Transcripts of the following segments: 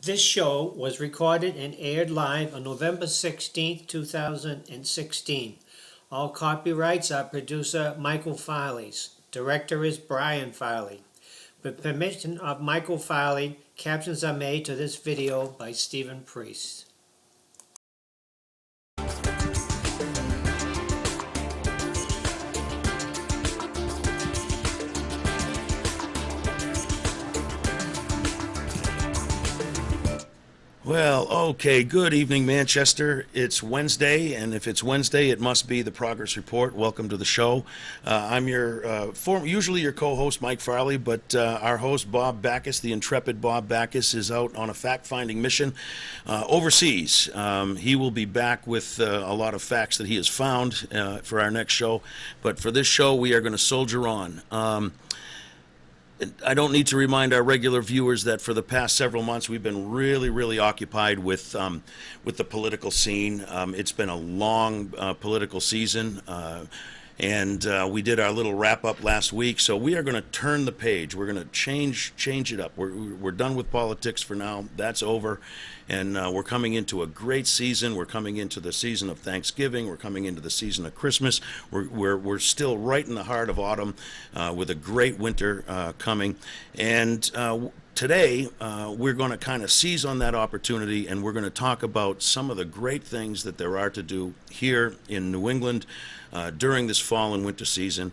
This show was recorded and aired live on November 16th, 2016. All copyrights are producer Michael Farley's. Director is Brian Farley. With permission of Michael Farley, captions are made to this video by Stephen Priest. Well, okay, good evening, Manchester. It's Wednesday, and if it's Wednesday, it must be the Progress Report. Welcome to the show. I'm your usually your co-host, Mike Farley, but our host, Bob Backus, the intrepid Bob Backus, is out on a fact-finding mission overseas. He will be back with a lot of facts that he has found for our next show, but for this show, we are going to soldier on. I don't need to remind our regular viewers that for the past several months we've been really occupied with the political scene. It's been a long political season, and we did our little wrap up last week. So we are going to turn the page. We're going to change it up. We're done with politics for now. That's over, and we're coming into a great season. We're coming into the season of Thanksgiving. We're coming into the season of Christmas. We're still right in the heart of autumn with a great winter coming, and today, we're going to kind of seize on that opportunity, and we're going to talk about some of the great things that there are to do here in New England during this fall and winter season.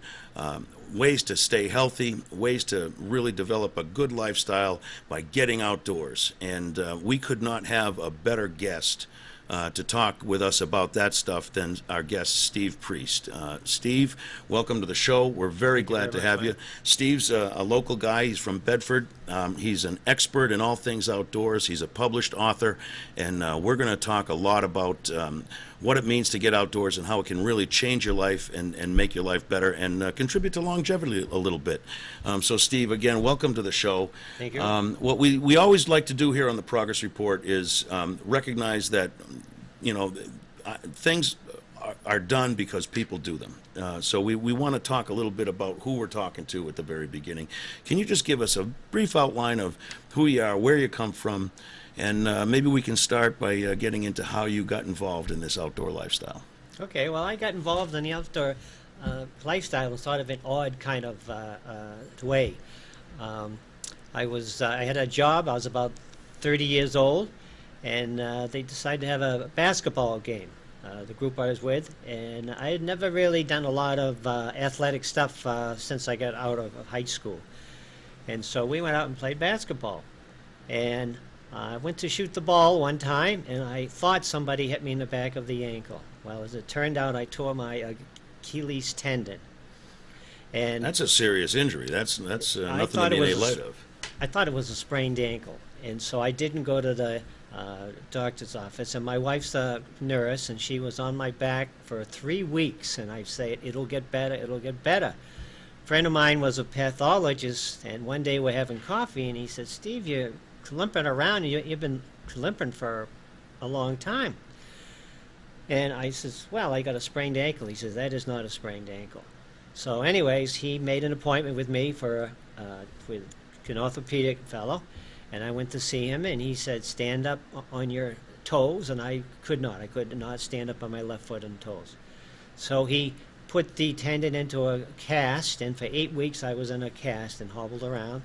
Ways to stay healthy, ways to really develop a good lifestyle by getting outdoors. And we could not have a better guest to talk with us about that stuff than our guest, Steve Priest. Steve, welcome to the show. We're very glad to have you. Steve's a local guy. He's from Bedford. He's an expert in all things outdoors. He's a published author, and we're going to talk a lot about what it means to get outdoors and how it can really change your life and make your life better and contribute to longevity a little bit. So, Steve, again, welcome to the show. Thank you. What we always like to do here on the Progress Report is recognize that things are done because people do them. So we want to talk a little bit about who we're talking to at the very beginning. Can you just give us a brief outline of who you are, where you come from, and maybe we can start by getting into how you got involved in this outdoor lifestyle? Okay, well, I got involved in the outdoor lifestyle in sort of an odd kind of way. I had a job. I was about 30 years old, and they decided to have a basketball game, the group I was with, and I had never really done a lot of athletic stuff since I got out of high school. And so we went out and played basketball. And I went to shoot the ball one time, and I thought somebody hit me in the back of the ankle. Well, as it turned out, I tore my Achilles tendon. And that's a serious injury. That's nothing to be made light of. I thought it was a sprained ankle, and so I didn't go to the doctor's office. And my wife's a nurse, and she was on my back for 3 weeks, and I say, it'll get better, it'll get better. A friend of mine was a pathologist, and one day we're having coffee, and he said, Steve, you're limping around, and you've been limping for a long time. And I says, well, I got a sprained ankle. He says, that is not a sprained ankle. So anyways, he made an appointment with me with an orthopedic fellow, and I went to see him, and he said, stand up on your toes, and I could not stand up on my left foot and toes. So he put the tendon into a cast, and for 8 weeks I was in a cast and hobbled around.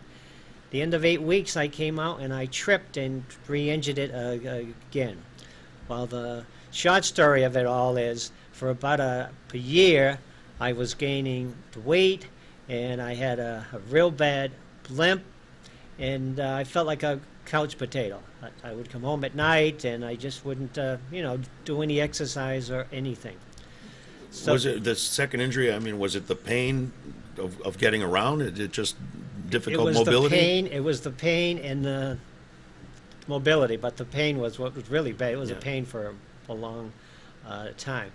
The end of 8 weeks, I came out and I tripped and re-injured it again. Well, the short story of it all is, for about a year, I was gaining weight, and I had a real bad limp, and I felt like a couch potato. I would come home at night, and I just wouldn't, do any exercise or anything. So, was it the second injury? I mean, was it the pain of getting around? Is it just difficult mobility? It was the pain and the mobility, but the pain was what was really bad. It was a pain for a long time.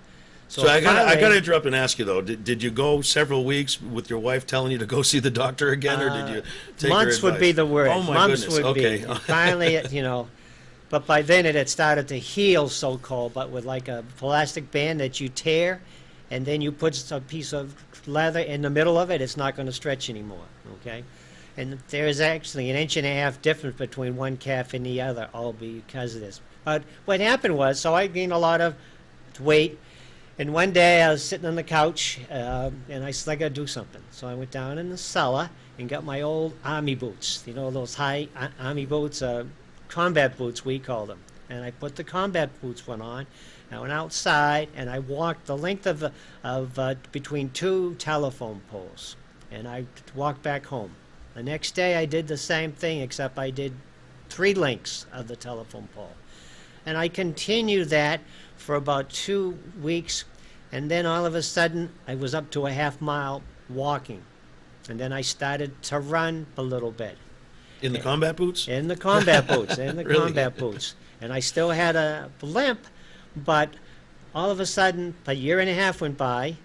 So I got to interrupt and ask you, though, did you go several weeks with your wife telling you to go see the doctor again, or did you take her months advice? Would be the word. Oh, my months goodness. Would okay. be. Finally, but by then it had started to heal, so-called, but with like a plastic band that you tear, and then you put a piece of leather in the middle of it, it's not going to stretch anymore, okay? And there is actually an inch and a half difference between one calf and the other, all because of this. But what happened was, so I gained a lot of weight, and one day I was sitting on the couch, and I said, I got to do something. So I went down in the cellar and got my old army boots, you know, those high army boots, combat boots we call them. And I put the combat boots one on. I went outside and I walked the length of between two telephone poles, and I walked back home. The next day I did the same thing, except I did 3 lengths of the telephone pole. And I continued that for about 2 weeks, and then all of a sudden I was up to a half-mile walking. And then I started to run a little bit. In the combat boots? In the combat boots, in the Really? combat boots. And I still had a limp, but all of a sudden, a year and a half went by,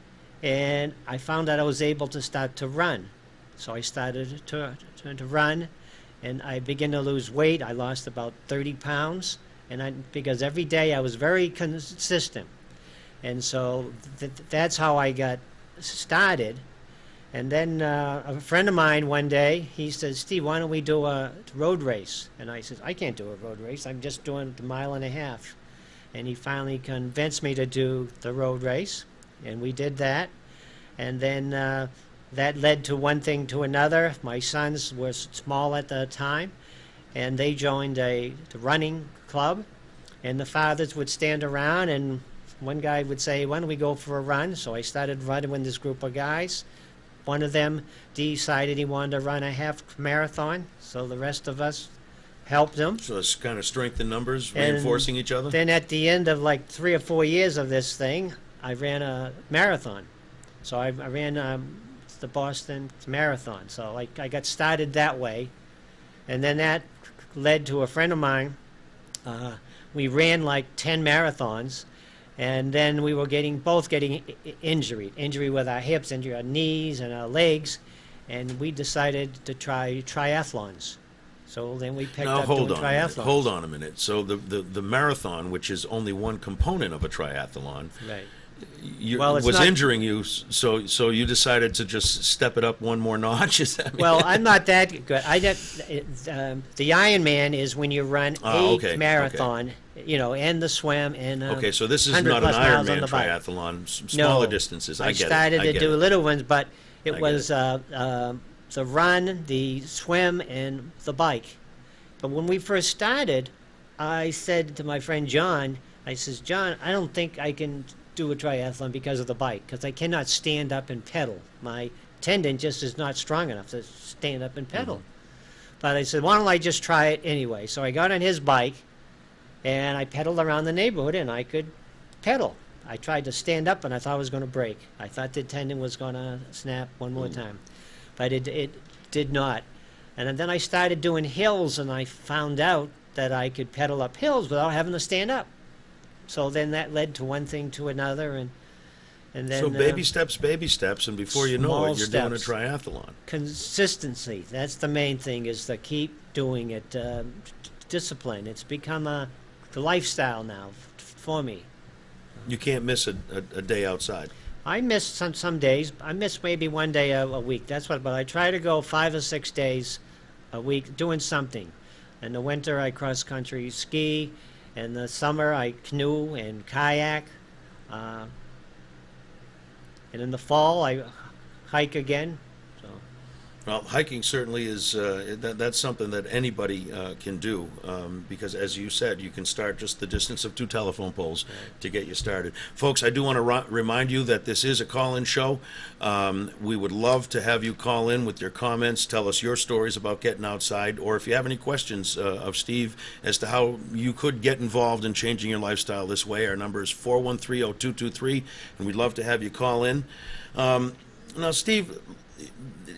and I found that I was able to start to run. So I started to run, and I began to lose weight. I lost about 30 pounds, because every day I was very consistent. And so that's how I got started. And then a friend of mine one day, he says, Steve, why don't we do a road race? And I said, I can't do a road race. I'm just doing the 1.5 miles. And he finally convinced me to do the road race, and we did that. And then that led to one thing to another. My sons were small at the time, and they joined the running club. And the fathers would stand around, and one guy would say, why don't we go for a run? So I started running with this group of guys. One of them decided he wanted to run a half marathon, so the rest of us helped him. So it's kind of strength in numbers, reinforcing each other? Then at the end of like 3 or 4 years of this thing, I ran a marathon. So I ran the Boston Marathon. So I got started that way. And then that led to a friend of mine. We ran like 10 marathons. And then we were both getting injury with our hips, injury our knees and our legs, and we decided to try triathlons. So then we picked up doing triathlons. Hold on a minute. So the marathon, which is only one component of a triathlon, right? Was injuring you, so you decided to just step it up one more notch. Is that? Well, I'm not that good. The Ironman is when you run a marathon. Okay. You know, and the swim and okay, so this is not an Ironman triathlon, smaller distances. I get it. I started to do little ones, but it was the run, the swim, and the bike. But when we first started, I said to my friend John, I says, John, I don't think I can do a triathlon because of the bike, because I cannot stand up and pedal. My tendon just is not strong enough to stand up and pedal. Mm-hmm. But I said, why don't I just try it anyway? So I got on his bike, and I pedaled around the neighborhood, and I could pedal. I tried to stand up, and I thought I was going to break. I thought the tendon was going to snap one more time. But it did not. And then I started doing hills, and I found out that I could pedal up hills without having to stand up. So then that led to one thing to another, and then... So baby steps, and before you know it, you're doing a triathlon. Consistency. That's the main thing, is to keep doing it. Discipline. It's become the lifestyle now for me. You can't miss a day outside. I miss some days. I miss maybe one day a week. But I try to go 5 or 6 days a week doing something. In the winter, I cross country ski. In the summer, I canoe and kayak. And in the fall, I hike again. Well, hiking certainly is that's something that anybody can do, because, as you said, you can start just the distance of 2 telephone poles to get you started. Folks, I do want to remind you that this is a call-in show. We would love to have you call in with your comments, tell us your stories about getting outside, or if you have any questions of Steve as to how you could get involved in changing your lifestyle this way. Our number is 413-0223, and we'd love to have you call in. Now, Steve,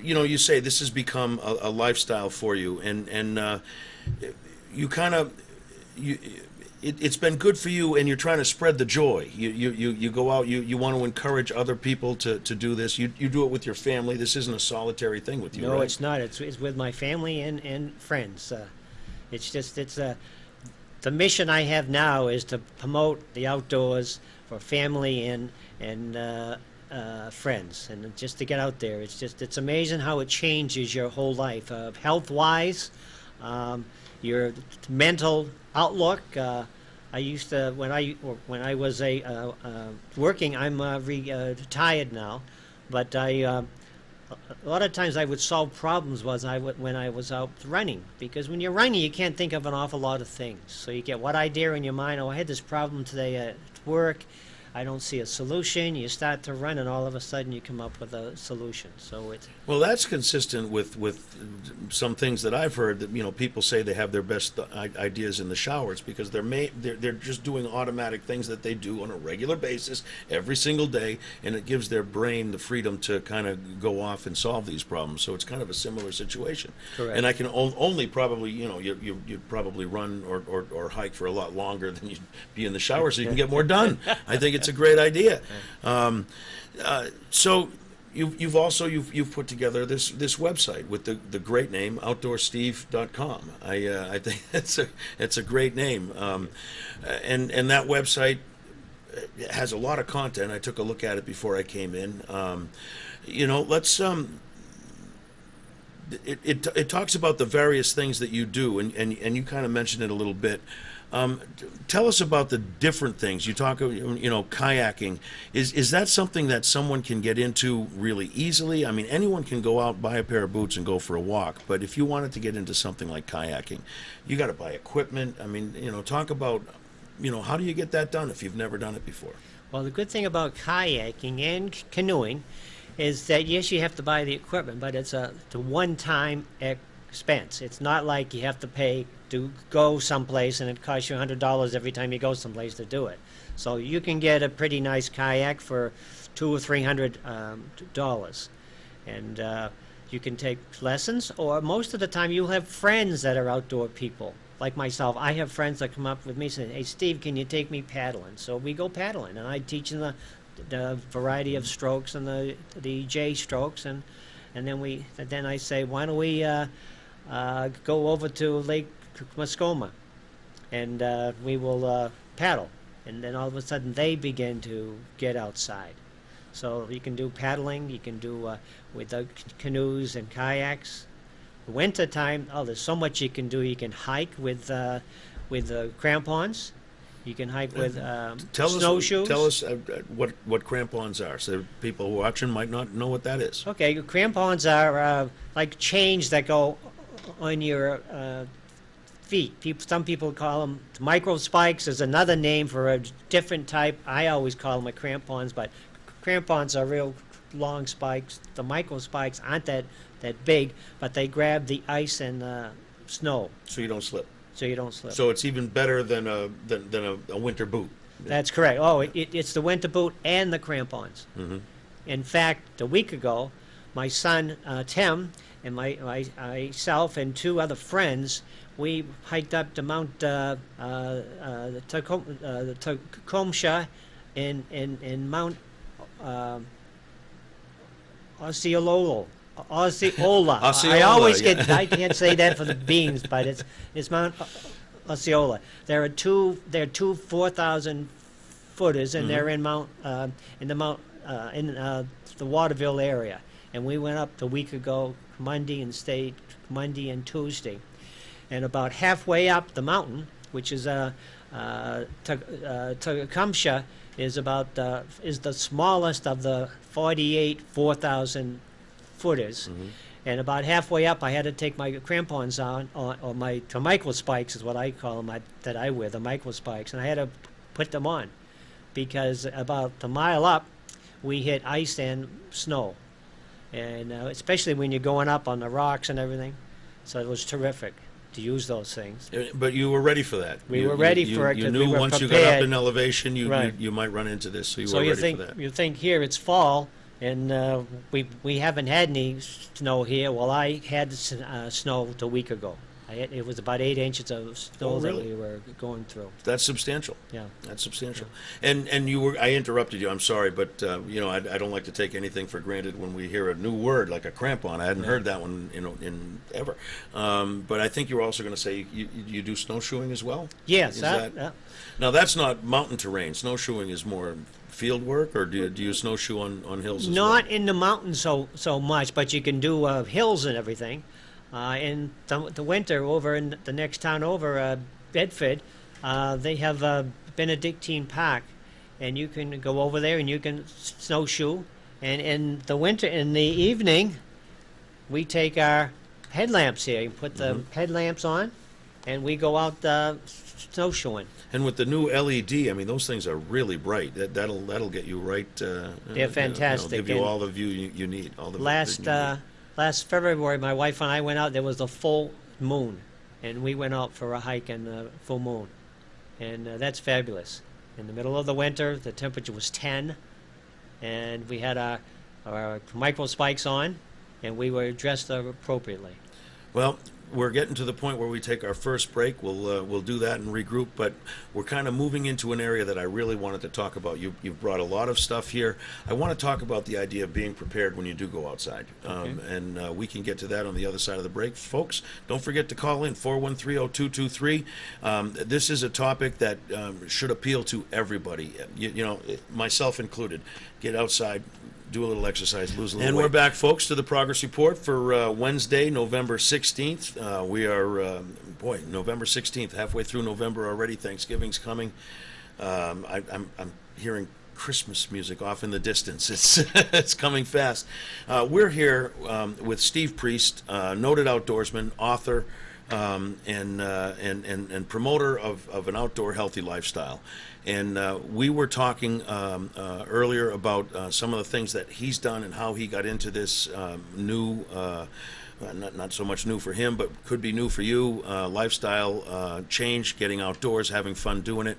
you know, you say this has become a lifestyle for you, and you kind of it's been good for you, and you're trying to spread the joy. You go out, you want to encourage other people to do this. You do it with your family. This isn't a solitary thing with you. No, right? It's not. It's with my family and friends. It's the mission I have now is to promote the outdoors for family and friends, and just to get out there, it's amazing how it changes your whole life, health wise, your mental outlook. I used to when I was working. I'm retired now, but a lot of times I would solve problems when I was out running, because when you're running you can't think of an awful lot of things. So you get what idea in your mind. Oh, I had this problem today at work. I don't see a solution. You start to run, and all of a sudden you come up with a solution. So it's Well, that's consistent with some things that I've heard, that people say they have their best ideas in the showers, because they're just doing automatic things that they do on a regular basis every single day, and it gives their brain the freedom to kind of go off and solve these problems. So it's kind of a similar situation. correct. And I can only probably you'd probably run or hike for a lot longer than you'd be in the shower, so you can get more done. I think it's a great idea. So you've put together this website with the great name OutdoorSteve.com. I think it's a great name, and that website has a lot of content. I took a look at it before I came in. Let's it talks about the various things that you do, and you kind of mentioned it a little bit. Tell us about the different things you talk. Kayaking. Is that something that someone can get into really easily? I mean, anyone can go out, buy a pair of boots, and go for a walk. But if you wanted to get into something like kayaking, you got to buy equipment. I mean, talk about, how do you get that done if you've never done it before? Well, the good thing about kayaking and canoeing is that, yes, you have to buy the equipment, but it's a one-time expense. It's not like you have to pay to go someplace and it costs you $100 every time you go someplace to do it. So you can get a pretty nice kayak for $200 or $300, and you can take lessons, or most of the time you'll have friends that are outdoor people. Like myself, I have friends that come up with me saying, "Hey, Steve, can you take me paddling?" So we go paddling, and I teach them the variety of strokes and the J strokes, and then I say, "Why don't we go over to Lake Mascoma, and we will paddle," and then all of a sudden they begin to get outside. So you can do paddling, you can do with the canoes and kayaks. Winter time, there's so much you can do. You can hike with crampons. You can hike with snowshoes. Tell us what crampons are, so people watching might not know what that is. Okay, crampons are like chains that go on your feet. Some people call them micro spikes. There's another name for a different type. I always call them crampons, but crampons are real long spikes. The micro spikes aren't that big, but they grab the ice and snow. So you don't slip. So it's even better than a winter boot. That's correct. It's the winter boot and the crampons. Mm-hmm. In fact, a week ago, my son Tim and myself and two other friends, we hiked up to Mount Tecumseh in Mount Osceola. I always I can't say that for the beans, but it's Mount Osceola. There are two 4,000 footers, and they're in the Waterville area. And we went up the week ago, Monday, and stayed Monday and Tuesday. And about halfway up the mountain, which is Tecumseh, is the smallest of the 48 4,000 footers. Mm-hmm. And about halfway up, I had to take my crampons on, or my micro spikes is what I call them, that I wear, the micro spikes, and I had to put them on, because about a mile up, we hit ice and snow, and especially when you're going up on the rocks and everything. So it was terrific to use those things. But you were ready for that. We were ready for it. You knew once you got up in elevation, you might run into this, so you were ready for that. You think here it's fall, and we haven't had any snow here. Well, I had snow a week ago. It was about 8 inches of snow Oh, that really? we were going through. That's substantial. Yeah. That's substantial. And you were, I interrupted you. I'm sorry, but I don't like to take anything for granted when we hear a new word like a crampon. I hadn't heard that one in ever. But I think you were also going to say you do snowshoeing as well. Yes. Is that now? That's not mountain terrain. Snowshoeing is more field work, or do you snowshoe on hills as well? Not in the mountains so much, but you can do hills and everything. In the winter, over in the next town over, Bedford, they have Benedictine Park, and you can go over there and you can snowshoe. And in the winter, in the evening, we take our headlamps here and put the headlamps on, and we go out snowshoeing. And with the new LED, I mean, those things are really bright. That'll get you right. They're fantastic. Give you And all the view you need. All the last vision you need. last February, my wife and I went out. There was a full moon, and we went out for a hike in the full moon, and that's fabulous. In the middle of the winter, the temperature was 10, and we had our micro spikes on, and we were dressed appropriately. Well, we're getting to the point where we take our first break. We'll do that and regroup, but we're kind of moving into an area that I really wanted to talk about. You've brought a lot of stuff here. I want to talk about the idea of being prepared when you do go outside, and we can get to that on the other side of the break. Folks, don't forget to call in 413-0223. This is a topic that should appeal to everybody, myself included. Get outside, do a little exercise, lose a little weight. And we're back, folks, to the Progress Report for Wednesday, November 16th. We are, November 16th, halfway through November already. Thanksgiving's coming. I'm hearing Christmas music off in the distance. It's coming fast. We're here with Steve Priest, noted outdoorsman, author, and promoter of an outdoor healthy lifestyle. And we were talking earlier about some of the things that he's done and how he got into this new, not so much new for him, but could be new for you, lifestyle change, getting outdoors, having fun doing it.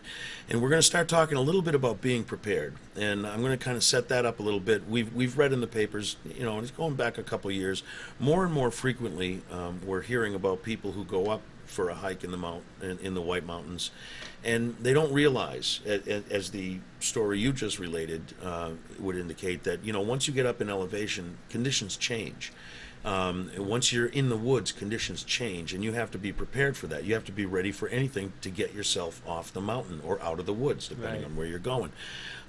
And we're going to start talking a little bit about being prepared. And I'm going to kind of set that up a little bit. We've read in the papers, and it's going back a couple of years, more and more frequently we're hearing about people who go up for a hike in the White Mountains, and they don't realize, as the story you just related would indicate, that once you get up in elevation, conditions change. Once you're in the woods, conditions change, and you have to be prepared for that. You have to be ready for anything to get yourself off the mountain or out of the woods, depending on where you're going.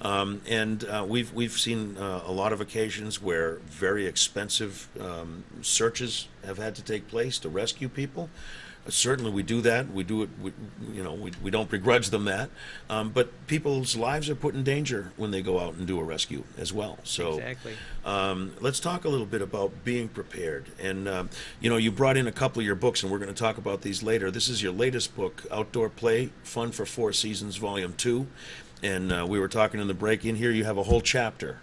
We've seen a lot of occasions where very expensive searches have had to take place to rescue people. Certainly we do that. We do it, we don't begrudge them that. But people's lives are put in danger when they go out and do a rescue as well. So Exactly. Let's talk a little bit about being prepared. And, you brought in a couple of your books, and we're going to talk about these later. This is your latest book, Outdoor Play, Fun for Four Seasons, Volume 2. And we were talking in the break. In here you have a whole chapter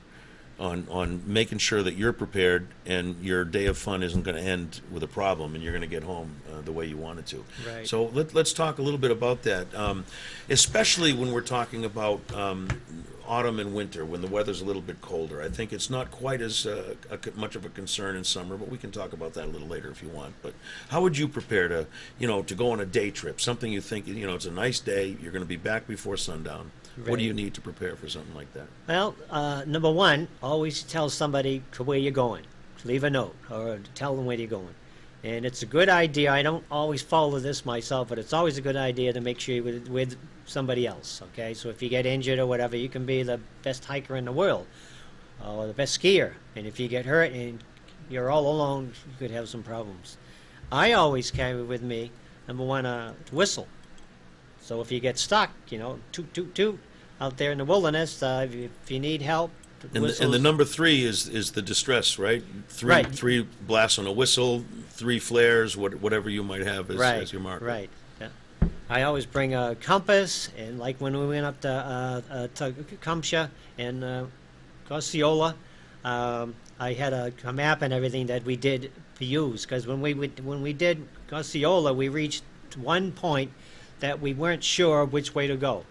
on making sure that you're prepared and your day of fun isn't going to end with a problem and you're going to get home the way you wanted to. Right. So let's talk a little bit about that, especially when we're talking about autumn and winter, when the weather's a little bit colder. I think it's not quite as much of a concern in summer, but we can talk about that a little later if you want. But how would you prepare to go on a day trip, something you think, it's a nice day, you're going to be back before sundown. Right. What do you need to prepare for something like that? Well, number one, always tell somebody where you're going. Leave a note or tell them where you're going. And it's a good idea. I don't always follow this myself, but it's always a good idea to make sure you're with somebody else, okay? So if you get injured or whatever, you can be the best hiker in the world or the best skier. And if you get hurt and you're all alone, you could have some problems. I always carry with me, number one, a whistle. So if you get stuck, toot, toot, toot, out there in the wilderness, if you need help, and the number 3 is the distress, right? Three blasts on a whistle, 3 flares, whatever you might have as your marker. Right. Yeah. I always bring a compass, and like when we went up to Kamsha and Osceola, I had a map and everything that we did use, because when we did Osceola, we reached one point that we weren't sure which way to go.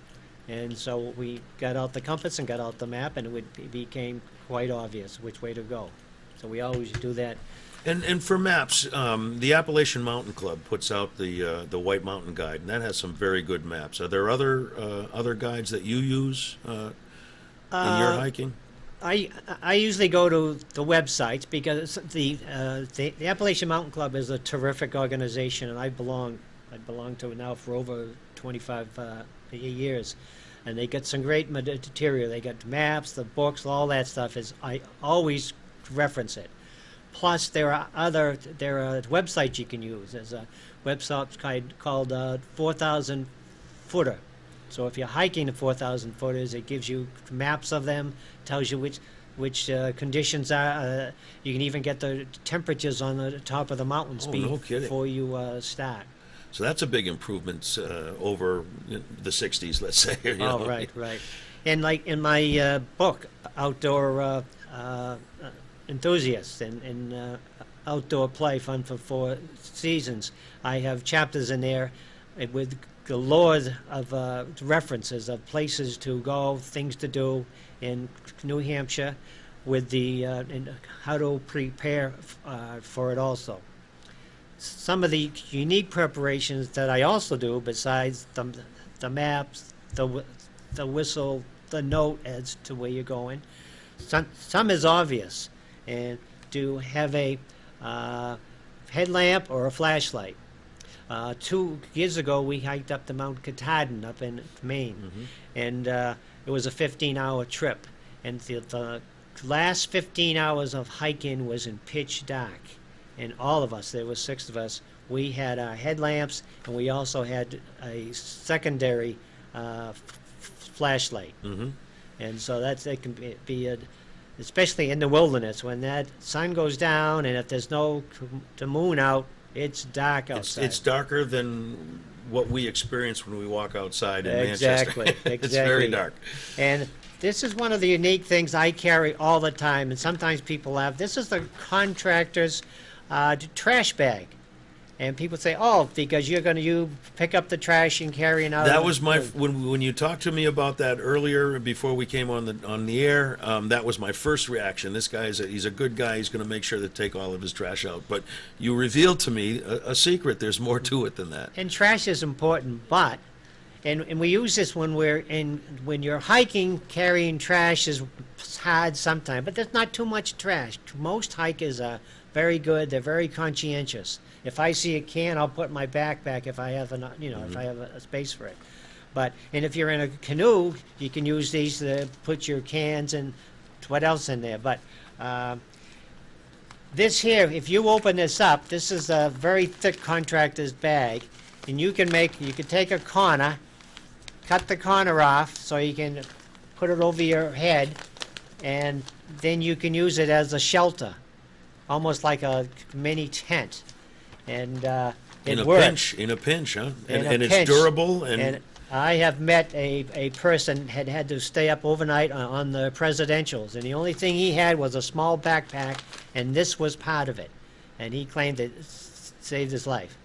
And so we got out the compass and got out the map, and it became quite obvious which way to go. So we always do that. And for maps, the Appalachian Mountain Club puts out the White Mountain Guide, and that has some very good maps. Are there other guides that you use in your hiking? I usually go to the websites because the Appalachian Mountain Club is a terrific organization, and I belong to it now for over 25 years, and they get some great material. They got maps, the books, all that stuff. I always reference it. Plus, there are websites you can use. There's a website called 4,000 Footer. So if you're hiking the 4,000 footers, it gives you maps of them, tells you which conditions are. You can even get the temperatures on the top of the mountains No kidding. before you start. So that's a big improvement over the 60s, let's say. You know? Right. And like in my book, Outdoor Enthusiasts and Outdoor Play, Fun for 4 Seasons, I have chapters in there with galore of references of places to go, things to do in New Hampshire, with and how to prepare for it also. Some of the unique preparations that I also do, besides the maps, the whistle, the note as to where you're going, some is obvious, and to have a headlamp or a flashlight. 2 years ago, we hiked up to Mount Katahdin up in Maine, and it was a 15-hour trip. And the last 15 hours of hiking was in pitch dark. And all of us, there were 6 of us, we had our headlamps, and we also had a secondary flashlight. And so it can be especially in the wilderness, when that sun goes down, and if there's the moon out, it's dark outside. It's darker than what we experience when we walk outside in Exactly. Manchester. It's very dark. And this is one of the unique things I carry all the time, and sometimes people laugh. This is the contractor's trash bag. And people say, oh, because you pick up the trash and carry it out. That was when you talked to me about that earlier before we came on the air. That was my first reaction. This guy he's a good guy. He's going to make sure to take all of his trash out. But you revealed to me a secret. There's more to it than that. And trash is important, but and we use this when when you're hiking. Carrying trash is hard sometimes, but there's not too much trash. Most hikers are very good. They're very conscientious. If I see a can, I'll put it in my backpack if I have if I have a space for it. And if you're in a canoe, you can use these to put your cans and what else in there. But this here, if you open this up, this is a very thick contractor's bag, and you can take a corner, cut the corner off so you can put it over your head, and then you can use it as a shelter, almost like a mini tent. And in it a works. In a pinch, huh? And it's durable. And I have met a person had to stay up overnight on the presidentials, and the only thing he had was a small backpack, and this was part of it. And he claimed it saved his life.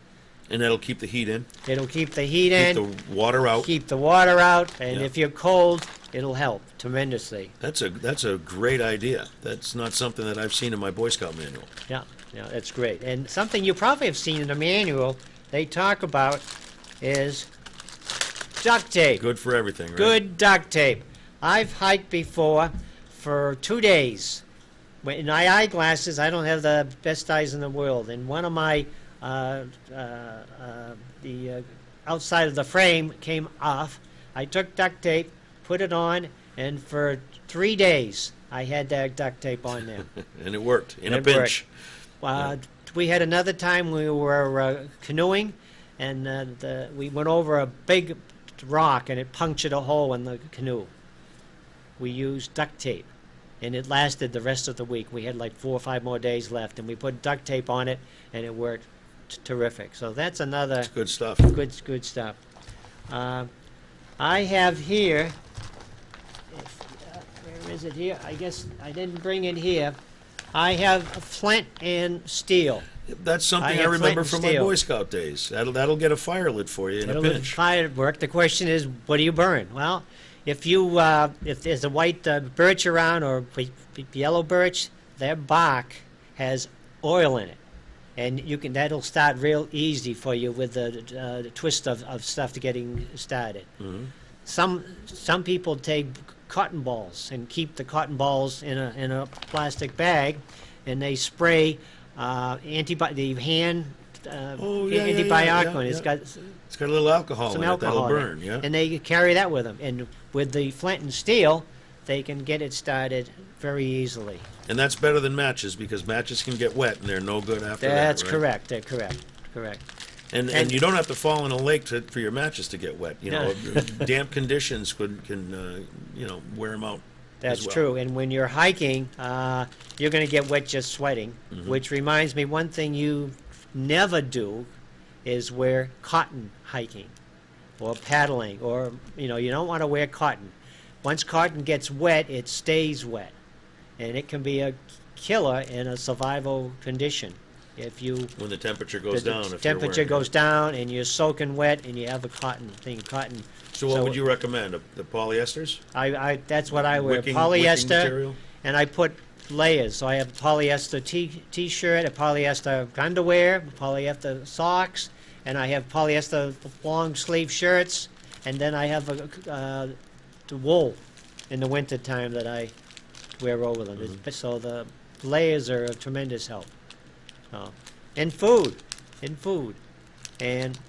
And that'll keep the heat in. It'll keep the heat in. Keep the water out. Keep the water out, and Yeah. if you're cold, it'll help tremendously. That's a great idea. That's not something that I've seen in my Boy Scout manual. Yeah, that's great. And something you probably have seen in the manual they talk about is duct tape. Good for everything, right? Good duct tape. I've hiked before for 2 days. In my eyeglasses, I don't have the best eyes in the world. And one of my, the outside of the frame came off. I took duct tape, put it on, and for 3 days I had that duct tape on there. And it worked in a It pinch. We had another time we were canoeing, and we went over a big rock, and it punctured a hole in the canoe. We used duct tape, and it lasted the rest of the week. We had like 4 or 5 more days left, and we put duct tape on it, and it worked terrific. So that's another It's good stuff. good stuff. I have here, where is it here? I guess I didn't bring it here. I have flint and steel. That's something I have remember flint and from my steel. Boy Scout days. That'll get a fire lit for you in a It'll pinch. firework. The question is, what do you burn? Well, if there's a white birch around or yellow birch, their bark has oil in it, and you can that'll start real easy for you with the twist of stuff to getting started. Hmm. Some people take cotton balls and keep the cotton balls in a plastic bag, and they spray the hand Oh, yeah, yeah, yeah, antibiotic yeah, on it. It's yeah. got It's got a little alcohol some in it. That'll alcohol in burn, it, yeah. and they carry that with them. And with the flint and steel, they can get it started very easily. And that's better than matches because matches can get wet and they're no good after That's that, right? correct. They're correct. And you don't have to fall in a lake for your matches to get wet. You know, No. damp conditions can wear them out. That's as well. true. And when you're hiking, you're going to get wet just sweating. Mhm. Which reminds me, one thing you never do is wear cotton hiking or paddling, or you don't want to wear cotton. Once cotton gets wet, it stays wet, and it can be a killer in a survival condition. If you When the temperature goes the down, if you're temperature wearing goes it. down and you're soaking wet and you have a cotton. So what would you recommend? The polyesters? That's what I wear. Wicking Polyester, material? and I put layers. So I have a polyester t-shirt, a polyester underwear, polyester socks, and I have polyester long sleeve shirts, and then I have the wool in the winter time that I wear over them. So the layers are a tremendous help. And food, and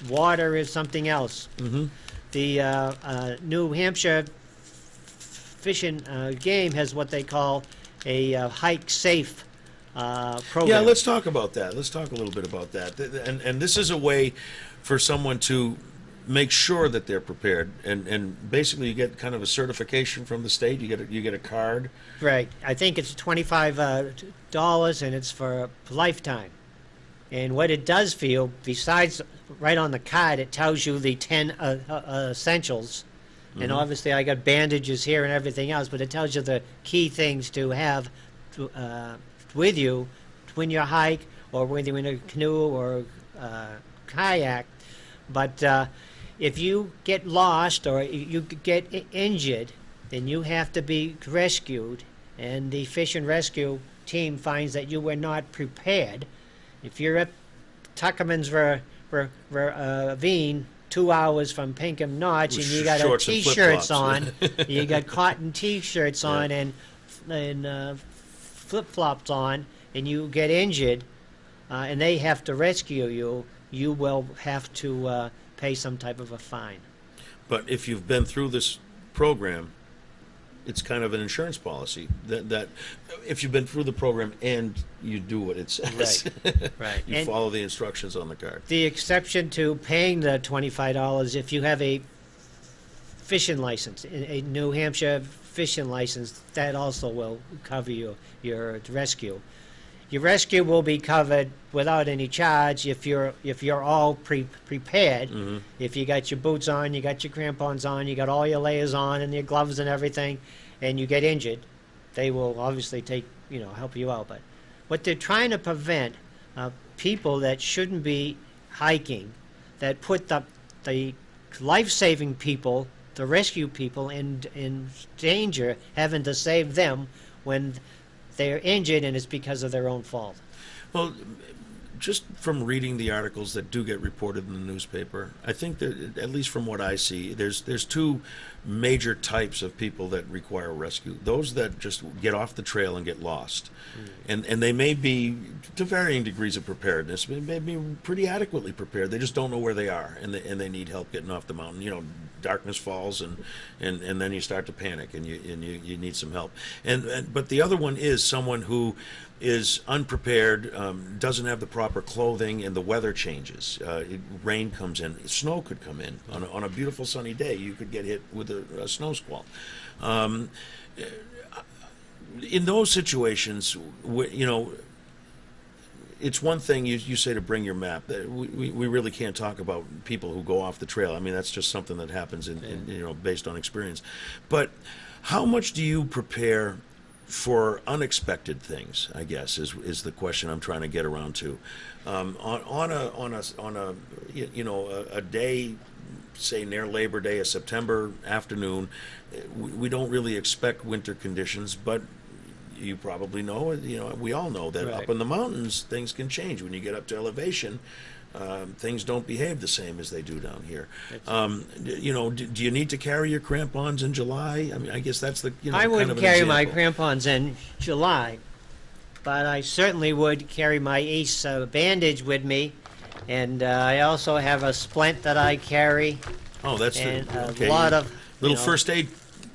water is something else. Mm-hmm. The New Hampshire fishing game has what they call a hike safe program. Yeah, let's talk about that. Let's talk a little bit about that. And this is a way for someone to make sure that they're prepared. And basically, you get kind of a certification from the state. You get a card. Right. I think it's $25, and it's for a lifetime. And what it does for you, besides right on the card, it tells you the 10 essentials. And Mhm. obviously, I got bandages here and everything else, but it tells you the key things to have with you when you hike, or when you're in a canoe or kayak. But if you get lost or you get injured, then you have to be rescued, and the fish and rescue team finds that you were not prepared. If you're at Tuckerman's Ravine, 2 hours from Pinkham Notch, and you got Shorts and T-shirts flip-flops. on, you got cotton T-shirts on, Yeah. and flip-flops on, and you get injured, and they have to rescue you, you will have to pay some type of a fine. But if you've been through this program, it's kind of an insurance policy that if you've been through the program and you do what it says, Right. you And follow the instructions on the card. the exception to paying the $25, if you have a fishing license, a New Hampshire fishing license, that also will cover your rescue. Your rescue will be covered without any charge if you're all prepared. Mhm. If you got your boots on, you got your crampons on, you got all your layers on and your gloves and everything, and you get injured, they will obviously help you out. But what they're trying to prevent, people that shouldn't be hiking, that put the life-saving people, the rescue people, in danger, having to save them when they're injured, and it's because of their own fault. Well, just from reading the articles that do get reported in the newspaper, I think that, at least from what I see, there's two major types of people that require rescue. Those that just get off the trail and get lost. And they may be, to varying degrees of preparedness, they may be pretty adequately prepared. They just don't know where they are, and they need help getting off the mountain. You know, darkness falls, and then you start to panic, and you need some help. But the other one is someone who is unprepared, doesn't have the proper clothing, and the weather changes. Rain comes in, snow could come in. On a beautiful sunny day, you could get hit with a snow squall. In those situations, it's one thing you say to bring your map. We really can't talk about people who go off the trail. I mean, that's just something that happens based on experience. But how much do you prepare for unexpected things, I guess, is the question I'm trying to get around to. On a day, say near Labor Day, a September afternoon, we don't really expect winter conditions, but you probably know, we all know that Right. up in the mountains, things can change. When you get up to elevation, things don't behave the same as they do down here. Do you need to carry your crampons in July? I mean, I guess that's the, I kind wouldn't of an carry my example. crampons in July, but I certainly would carry my ace bandage with me, and I also have a splint that I carry, Oh, that's and the, a okay. lot of Little you know, first aid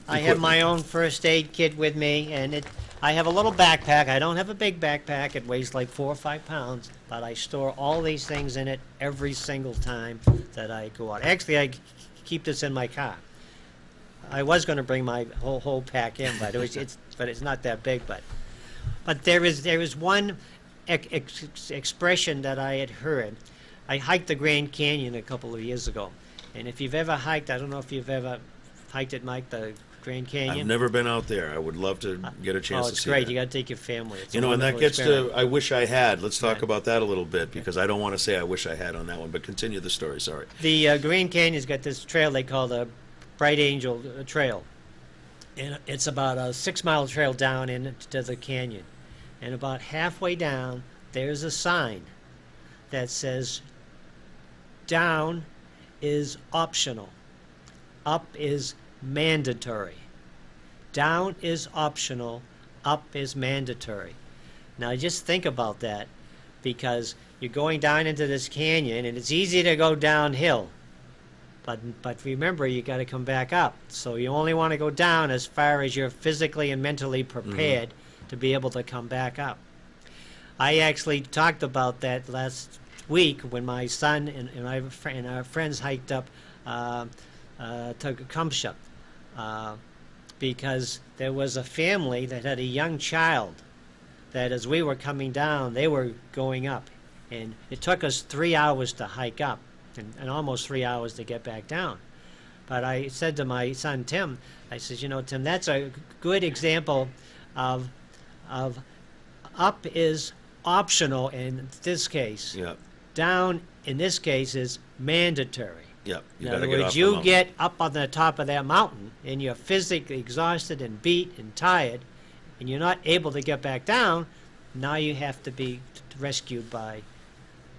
I have my equipment. own first aid kit with me, and I have a little backpack. I don't have a big backpack. It weighs like 4 or 5 pounds, but I store all these things in it every single time that I go out. Actually, keep this in my car. I was going to bring my whole pack in, but it's not that big. But there is one expression that I had heard. I hiked the Grand Canyon a couple of years ago, and if you've ever hiked, I don't know if you've ever hiked it, Mike, the Grand Canyon. I've never been out there. I would love to get a chance Oh, to it's see great. that. You got to take your family. It's a And that wonderful gets experience. to, I wish I had. Let's talk Right. about that a little bit, because I don't want to say I wish I had on that one, but continue the story, sorry. The Grand Canyon's got this trail they call the Bright Angel Trail, and it's about a 6-mile trail down into the canyon. And about halfway down, there's a sign that says, "Down is optional. Up is mandatory." Down is optional, up is mandatory. Now just think about that, because you're going down into this canyon and it's easy to go downhill. But remember, you got to come back up. So you only want to go down as far as you're physically and mentally prepared to be able to come back up. I actually talked about that last week when my son and our friends hiked up to Kamsha. Because there was a family that had a young child that as we were coming down, they were going up. And it took us 3 hours to hike up and almost 3 hours to get back down. But I said to my son, Tim, I said, Tim, that's a good example of up is optional in this case. Yeah, Down, in this case, is mandatory. yeah. You In got other to get words, off the you mountain. get up on the top of that mountain and you're physically exhausted and beat and tired, and you're not able to get back down. Now you have to be rescued by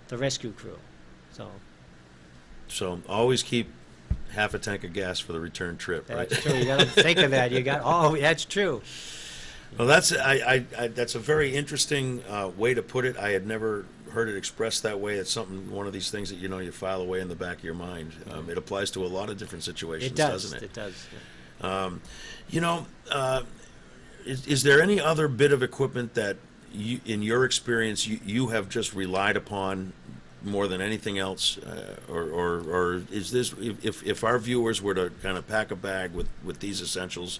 the rescue crew. So always keep half a tank of gas for the return trip, right? That's true. You got to think of that. That's true. Well, that's a very interesting way to put it. I had never heard it expressed that way. It's one of these things that you file away in the back of your mind. It applies to a lot of different situations, It does. doesn't it? It does. You know, is there any other bit of equipment that in your experience, you have just relied upon more than anything else, or is this, if our viewers were to kind of pack a bag with these essentials,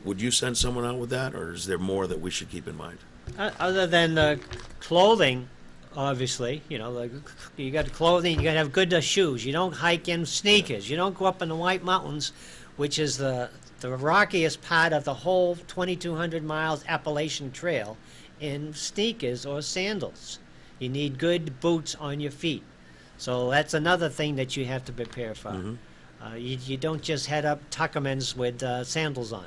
would you send someone out with that, or is there more that we should keep in mind? Other than the clothing, obviously, you got clothing, you got to have good shoes. You don't hike in sneakers. You don't go up in the White Mountains, which is the rockiest part of the whole 2,200 miles Appalachian Trail, in sneakers or sandals. You need good boots on your feet. So that's another thing that you have to prepare for. Mm-hmm. You don't just head up Tuckerman's with sandals on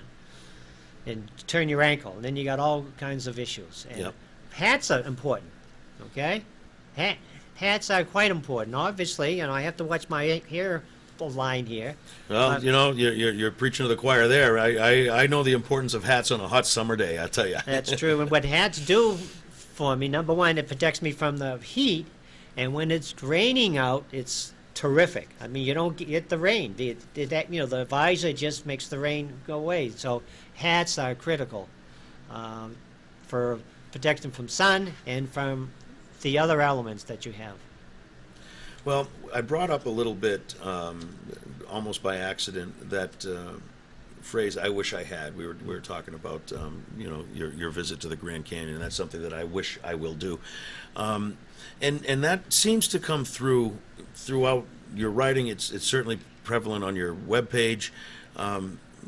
and turn your ankle, and then you got all kinds of issues. And Yep. hats are important, okay? Hats are quite important. Obviously, I have to watch my hair line here. Well, you're preaching to the choir there. I know the importance of hats on a hot summer day, I tell you. That's true. And what hats do for me, number one, it protects me from the heat, and when it's raining out, it's terrific. I mean, you don't get the rain. The visor just makes the rain go away. So hats are critical for protection from sun and from the other elements that you have. Well, I brought up a little bit, almost by accident, that phrase "I wish I had." We were talking about your visit to the Grand Canyon, and that's something that I wish I will do, and that seems to come throughout your writing. It's certainly prevalent on your webpage.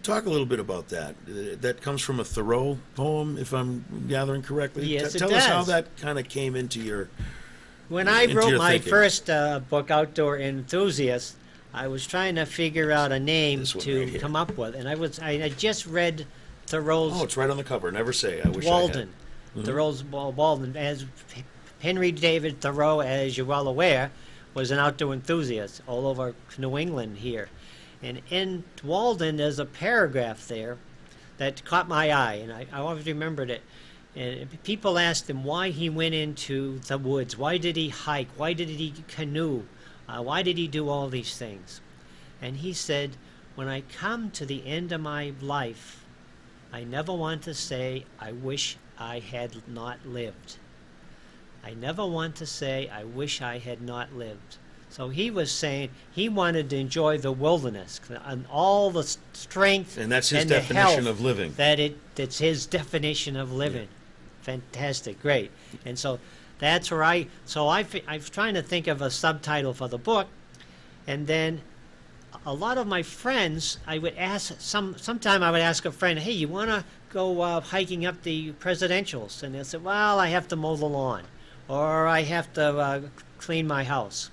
Talk a little bit about that. That comes from a Thoreau poem, if I'm gathering correctly. Yes, it Tell us how does. that kind of came into your. When I Into wrote your my thinking. first book, Outdoor Enthusiast, I was trying to figure out a name This one to right here. come up with, and I had just read Thoreau's Oh, it's right on the cover. Never say I wish Walden. I had. Thoreau's Walden. As Henry David Thoreau, as you're well aware, was an outdoor enthusiast all over New England here. And in Walden, there's a paragraph there that caught my eye, and I always remembered it. And people asked him why he went into the woods. Why did he hike? Why did he canoe? Why did he do all these things? And he said, when I come to the end of my life, I never want to say, I wish I had not lived. I never want to say, I wish I had not lived. So he was saying he wanted to enjoy the wilderness and all the strength And that's his and the definition health of living. That's his definition of living. Fantastic, great. And so that's where I was trying to think of a subtitle for the book, and then a lot of my friends, I would ask sometime I would ask a friend, hey, you want to go hiking up the presidentials? And they'll say, well, I have to mow the lawn, or I have to clean my house.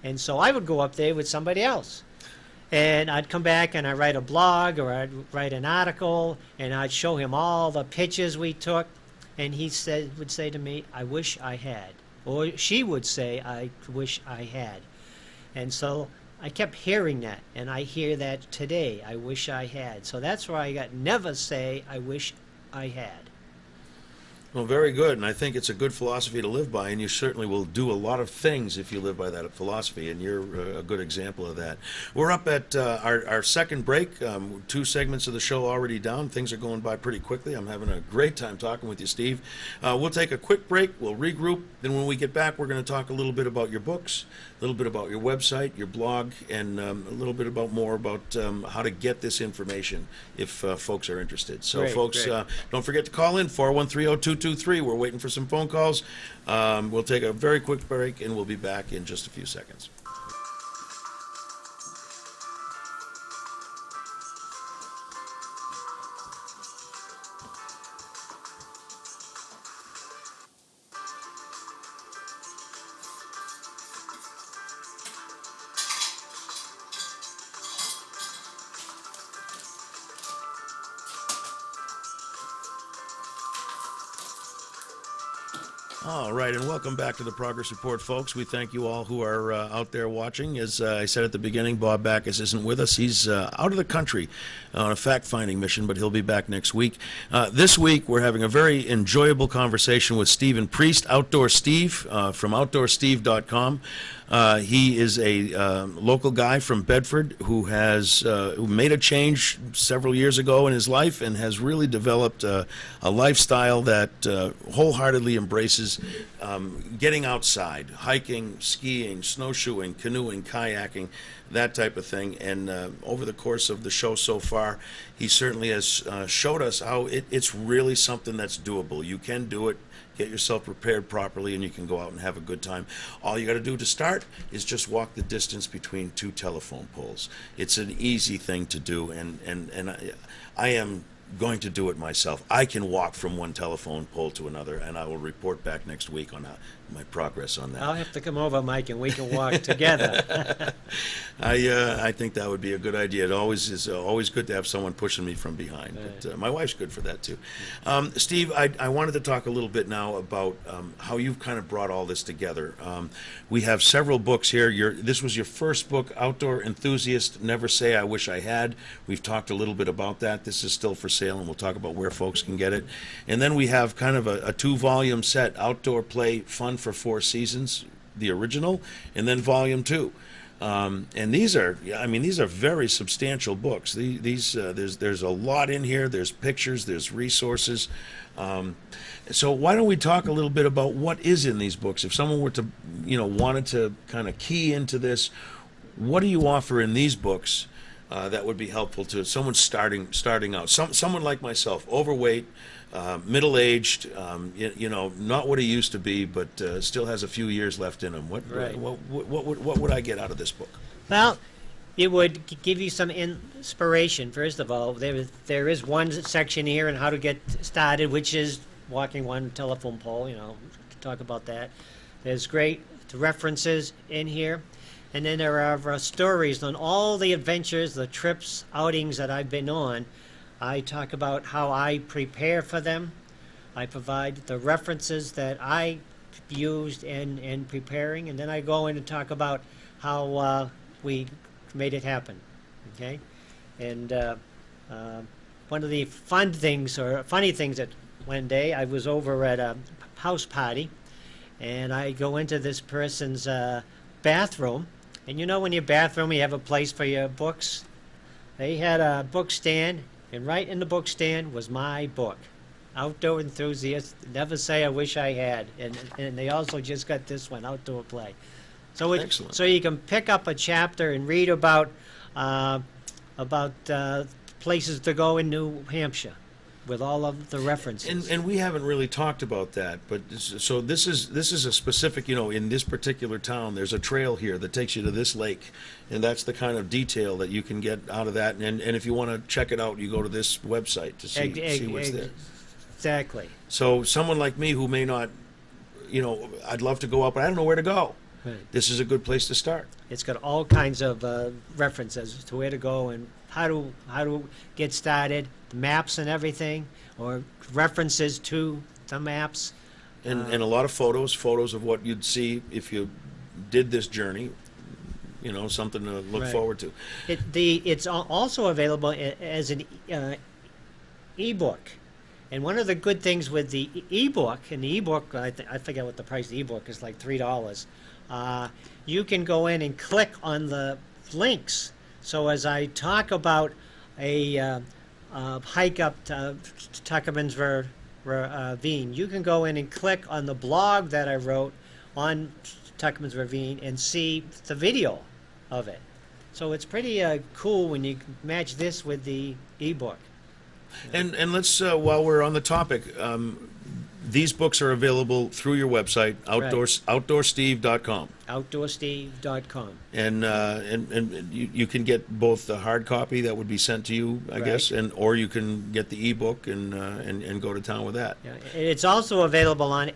And so I would go up there with somebody else. And I'd come back and I'd write a blog or I'd write an article, and I'd show him all the pictures we took. And he would say to me, I wish I had. Or she would say, I wish I had. And so I kept hearing that, and I hear that today, I wish I had. So that's where I got never say, I wish I had. Well, very good, and I think it's a good philosophy to live by, and you certainly will do a lot of things if you live by that philosophy, and you're a good example of that. We're up at our second break, 2 segments of the show already down. Things are going by pretty quickly. I'm having a great time talking with you, Steve. We'll take a quick break, we'll regroup, then when we get back, we're going to talk a little bit about your books, a little bit about your website, your blog, and a little bit more about how to get this information if folks are interested. So, Great, folks, great. don't forget to call in, 413-0223. We're waiting for some phone calls. We'll take a very quick break, and we'll be back in just a few seconds. All right, and welcome back to the Progress Report, folks. We thank you all who are out there watching. As I said at the beginning, Bob Backus isn't with us. He's out of the country on a fact-finding mission, but he'll be back next week. This week, we're having a very enjoyable conversation with Stephen Priest, Outdoor Steve, from OutdoorSteve.com. He is a local guy from Bedford who made a change several years ago in his life and has really developed a lifestyle that wholeheartedly embraces getting outside, hiking, skiing, snowshoeing, canoeing, kayaking, that type of thing. And over the course of the show so far, he certainly has showed us how it's really something that's doable. You can do it. Get yourself prepared properly, and you can go out and have a good time. All you got to do to start is just walk the distance between 2 telephone poles. It's an easy thing to do, and I am going to do it myself. I can walk from one telephone pole to another, and I will report back next week on my progress on that. I'll have to come over, Mike, and we can walk together. I think that would be a good idea. It is always good to have someone pushing me from behind. But my wife's good for that too. Steve, I wanted to talk a little bit now about how you've kind of brought all this together. We have several books here. This was your first book, Outdoor Enthusiast, Never Say I Wish I Had. We've talked a little bit about that. This is still for sale, and we'll talk about where folks can get it. And then we have kind of a 2-volume set, Outdoor Play Fun for 4 Seasons, the original, and then Volume 2. And these are very substantial books. There's a lot in here. There's pictures, there's resources. So why don't we talk a little bit about what is in these books? If someone were to, wanted to kind of key into this, what do you offer in these books that would be helpful to someone starting out? Someone like myself, overweight, middle-aged, not what he used to be, but still has a few years left in him. What would I get out of this book? Well, it would give you some inspiration. First of all, there is one section here on how to get started, which is walking one telephone pole. Talk about that. There's great references in here. And then there are stories on all the adventures, the trips, outings that I've been on. I talk about how I prepare for them. I provide the references that I used in preparing, and then I go in and talk about how we made it happen. Okay, and one of the fun things or funny things that one day I was over at a house party, and I go into this person's bathroom, and you know when your bathroom you have a place for your books. They had a book stand, and right in the book stand was my book, Outdoor Enthusiast. Never Say I Wish I Had, and they also just got this one, Outdoor Play. So Excellent. so you can pick up a chapter and read about places to go in New Hampshire, with all of the references. And we haven't really talked about that, but so this is a specific, in this particular town, there's a trail here that takes you to this lake, and that's the kind of detail that you can get out of that. And if you want to check it out, you go to this website to see what's there. Exactly. So someone like me who may not, I'd love to go up, but I don't know where to go. Right. This is a good place to start. It's got all kinds of references to where to go and how to get started, the maps and everything, or references to the maps. And a lot of photos of what you'd see if you did this journey. Something to look Right. forward to. It's also available as an ebook. And one of the good things with the ebook, and the ebook, I forget what the price of the ebook is, like $3. You can go in and click on the links. So as I talk about a hike up to Tuckerman's Ravine, you can go in and click on the blog that I wrote on Tuckerman's Ravine and see the video of it. So it's pretty cool when you match this with the ebook. And let's while we're on the topic, these books are available through your website, outdoorsteve.com. Outdoorsteve.com. And you can get both the hard copy that would be sent to you, I Right. guess, or you can get the ebook and go to town with that. Yeah, it's also available on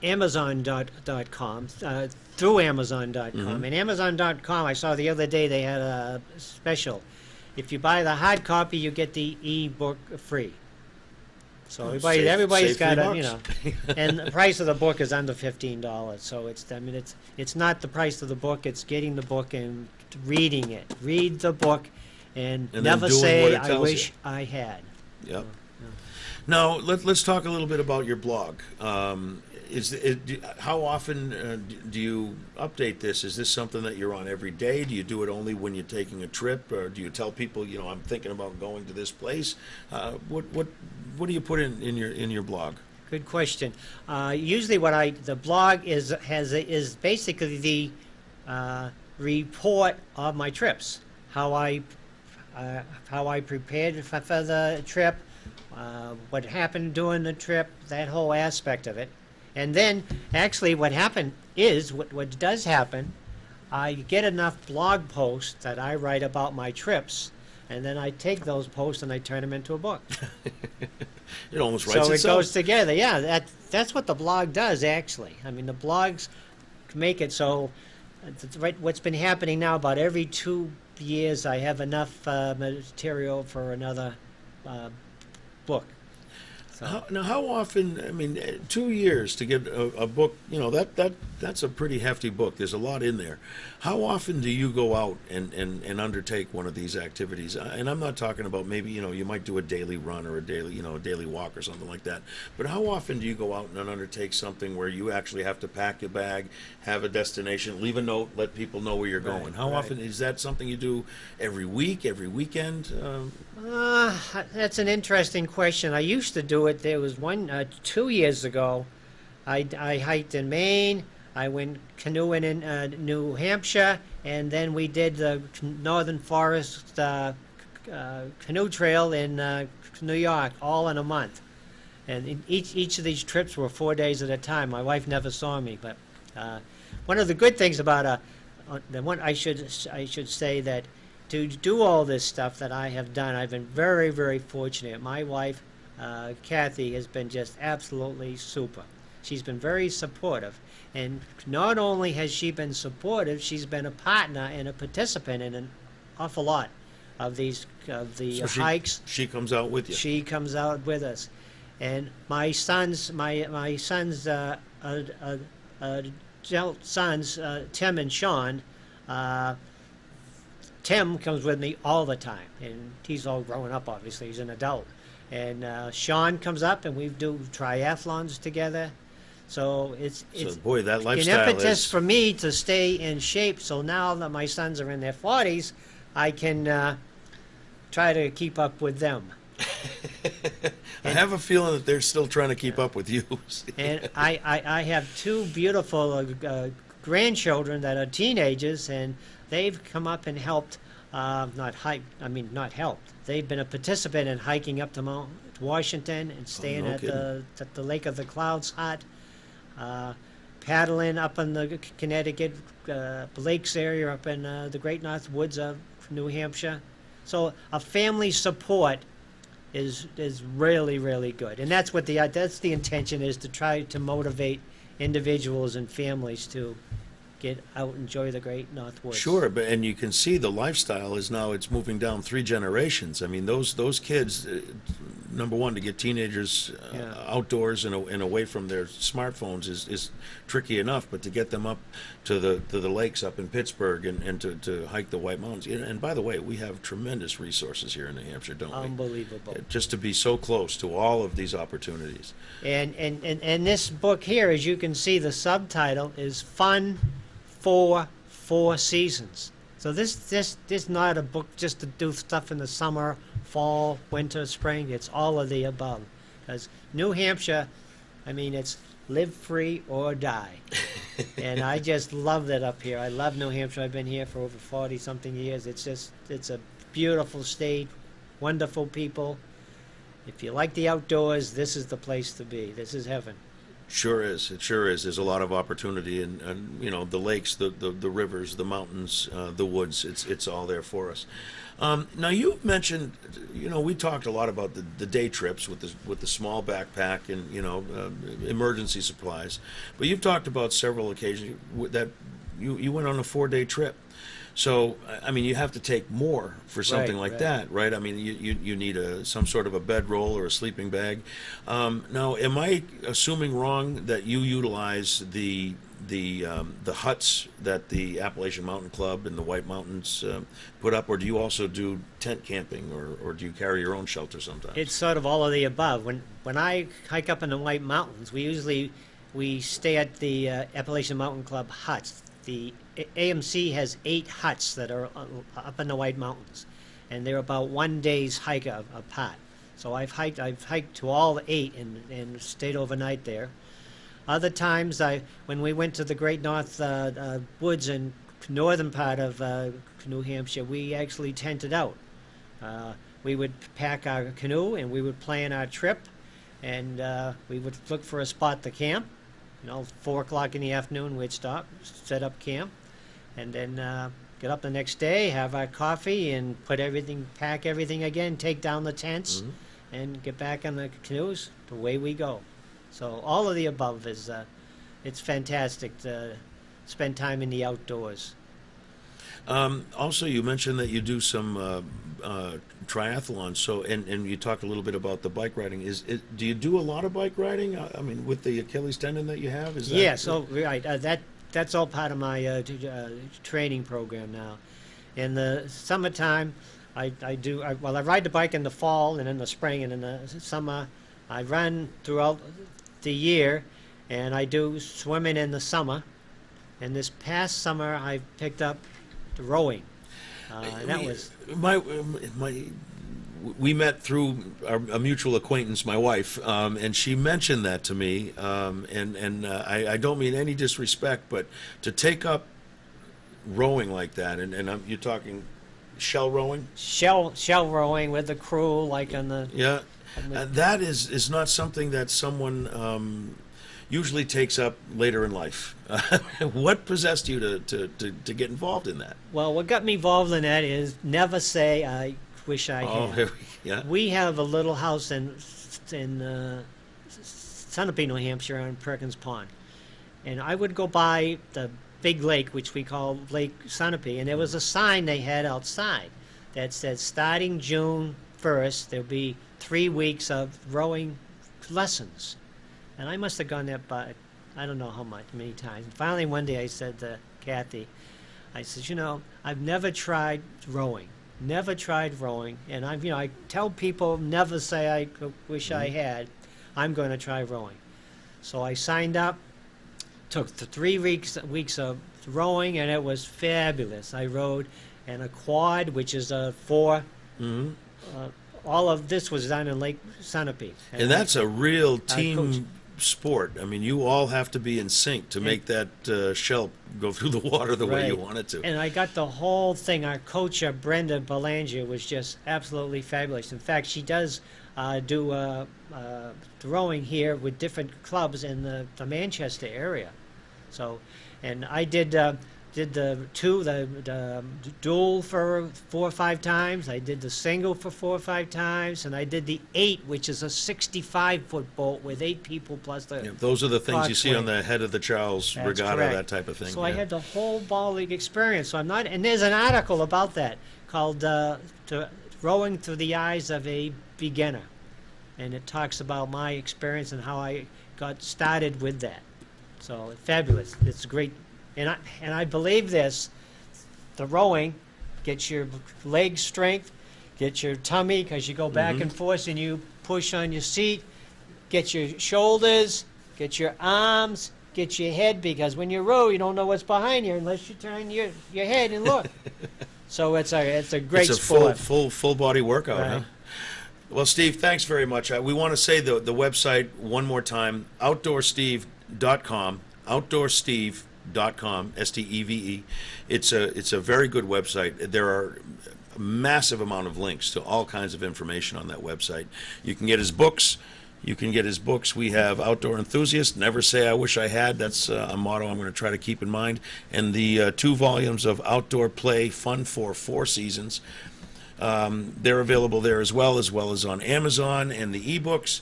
Amazon.com, through Amazon.com. And Amazon.com, I saw the other day they had a special. If you buy the hard copy, you get the ebook free. So everybody's save got $3. and the price of the book is under $15. So it's not the price of the book; it's getting the book and reading it. Read the book, and then never doing what say it I tells wish you. I had. Yep. Now let's talk a little bit about your blog. How often do you update this? Is this something that you're on every day? Do you do it only when you're taking a trip, or do you tell people, I'm thinking about going to this place? What do you put in your blog? Good question. Usually, the blog is basically the report of my trips. How I prepared for the trip, what happened during the trip, that whole aspect of it. And then, actually, what happened is, what does happen, I get enough blog posts that I write about my trips, and then I take those posts and I turn them into a book. It almost writes So it itself. goes together. Yeah, that's what the blog does, actually. I mean, the blogs make it so, what's been happening now, about every 2 years, I have enough material for another book. So. Now, how often? I mean, 2 years to get a book. That's a pretty hefty book. There's a lot in there. How often do you go out and undertake one of these activities? And I'm not talking about maybe you might do a daily run or a daily walk or something like that. But how often do you go out and undertake something where you actually have to pack your bag, have a destination, leave a note, let people know where you're going? How often is that something you do? Every week, every weekend? That's an interesting question. I used to do it. There was 2 years ago. I hiked in Maine. I went canoeing in New Hampshire, and then we did the Northern Forest canoe trail in New York, all in a month. And each of these trips were 4 days at a time. My wife never saw me, but one of the good things about the one I should say that to do all this stuff that I have done, I've been very, very fortunate. My wife, Kathy, has been just absolutely super. She's been very supportive. And not only has she been supportive, she's been a partner and a participant in an awful lot of the So hikes. she comes out with you. She comes out with us, and my son's adult sons, Tim and Sean. Tim comes with me all the time, and he's all grown up. Obviously, he's an adult. And Sean comes up, and we do triathlons together. So it's Boy, that an lifestyle impetus is. for me to stay in shape. So now that my sons are in their 40s, I can try to keep up with them. I have a feeling that they're still trying to keep up with you. And I have two beautiful grandchildren that are teenagers, and they've come up and helped, not helped. They've been a participant in hiking up to Mount Washington and staying no at kidding. the Lake of the Clouds hut, paddling up in the Connecticut lakes area up in the Great North Woods of New Hampshire. So a family support is really, really good, and that's what that's the intention, is to try to motivate individuals and families to get out and enjoy the Great North Woods. Sure, and you can see the lifestyle is now, it's moving down 3 generations. I mean, those kids, number one, to get teenagers outdoors and away from their smartphones is tricky enough, but to get them up to the lakes up in Pittsburgh and to hike the White Mountains. And by the way, we have tremendous resources here in New Hampshire, don't we? Unbelievable. Just to be so close to all of these opportunities. And this book here, as you can see, the subtitle is Fun for 4 Seasons. So this is not a book just to do stuff in the summer, fall, winter, spring. It's all of the above. Because New Hampshire, I mean, it's live free or die. And I just love that up here. I love New Hampshire. I've been here for over 40-something years. It's a beautiful state, wonderful people. If you like the outdoors, this is the place to be. This is heaven. Sure is. It sure is. There's a lot of opportunity, and you know, the lakes, the rivers, the mountains, the woods. It's all there for us. Now you mentioned, you know, we talked a lot about the day trips with the small backpack and, you know, emergency supplies, but you've talked about several occasions that you went on a 4-day trip. So, I mean, you have to take more for something like that, right? I mean, you need some sort of a bedroll or a sleeping bag. Now, am I assuming wrong that you utilize the huts that the Appalachian Mountain Club and the White Mountains put up, or do you also do tent camping, or do you carry your own shelter sometimes? It's sort of all of the above. When I hike up in the White Mountains, we stay at the Appalachian Mountain Club huts. The AMC has 8 huts that are up in the White Mountains, and they're about 1 day's hike apart. So I've hiked to all 8 and stayed overnight there. Other times, when we went to the Great North Woods in northern part of New Hampshire, we actually tented out. We would pack our canoe and we would plan our trip, and we would look for a spot to camp. You know, 4 o'clock in the afternoon, we'd stop, set up camp, and then get up the next day, have our coffee, and pack everything again, take down the tents, and get back on the canoes. Away we go. So all of the above is, it's fantastic to spend time in the outdoors. Also, you mentioned that you do some triathlons. So, and you talked a little bit about the bike riding. Do you do a lot of bike riding? I mean, with the Achilles tendon that you have, is that? Yeah. So right, that's all part of my training program now. In the summertime, I ride the bike in the fall and in the spring, and in the summer, I run throughout the year, and I do swimming in the summer. And this past summer, I picked up the rowing. And that was we met through a mutual acquaintance, my wife, and she mentioned that to me. I don't mean any disrespect, but to take up rowing like that, and you're talking shell rowing? Shell rowing with the crew, like on the... Yeah. That is not something that someone usually takes up later in life. What possessed you to get involved in that? Well, what got me involved in that is never say I wish I had. Yeah. We have a little house in Sunapee, New Hampshire, on Perkins Pond, and I would go by the big lake, which we call Lake Sunapee, and there was a sign they had outside that said starting June 1st, there'll be 3 weeks of rowing lessons. And I must have gone there by, I don't know how many times. And finally, one day I said to Kathy, I said, I've never tried rowing. Never tried rowing. And I tell people never say I wish I had. I'm going to try rowing. So I signed up, took the 3 weeks of rowing, and it was fabulous. I rowed in a quad, which is a 4. All of this was done in Lake Sunapee. And that's a real team sport. I mean, you all have to be in sync to make that shell go through the water the way you want it to. And I got the whole thing. Our coach, Brenda Belanger, was just absolutely fabulous. In fact, she does do rowing here with different clubs in the Manchester area. So, and I did the dual for 4 or 5 times. I did the single for 4 or 5 times, and I did the 8, which is a 65-foot boat with 8 people plus the. Yeah, those are the things you see on coxswain. the head of the Charles That's Regatta, correct. that type of thing. So I had the whole ball league experience. So I'm not, and there's an article about that called "Rowing Through the Eyes of a Beginner," and it talks about my experience and how I got started with that. So fabulous. It's great. And I believe this, the rowing gets your leg strength, gets your tummy, because you go back and forth and you push on your seat, get your shoulders, get your arms, get your head, because when you row, you don't know what's behind you unless you turn your head and look. So it's a great sport. It's a full body workout, Right. huh? Well, Steve, thanks very much. We want to say the website one more time, outdoorsteve.com, outdoorsteve.com, STEVE. It's a very good website. There are a massive amount of links to all kinds of information on that website. You can get his books. We have Outdoor Enthusiast, Never Say I Wish I Had. That's a motto I'm going to try to keep in mind. And the 2 volumes of Outdoor Play, Fun for 4 Seasons. They're available there as well as on Amazon and the ebooks.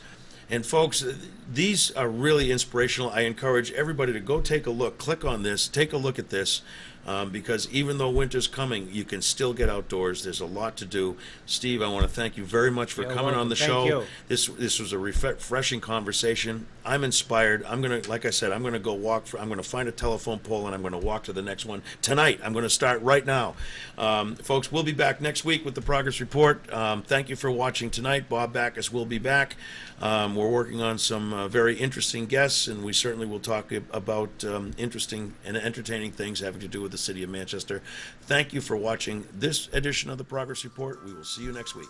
And folks, these are really inspirational. I encourage everybody to go take a look, click on this, take a look at this, because even though winter's coming, you can still get outdoors. There's a lot to do. Steve, I want to thank you very much for You're coming on welcome. the Thank show. you. This was a refreshing conversation. I'm inspired. I'm gonna, like I said, I'm gonna go walk. I'm gonna find a telephone pole and I'm gonna walk to the next one tonight. I'm gonna start right now. Folks, we'll be back next week with the Progress Report. Thank you for watching tonight. Bob Backus will be back. We're working on some very interesting guests, and we certainly will talk about interesting and entertaining things having to do with the city of Manchester. Thank you for watching this edition of the Progress Report. We will see you next week.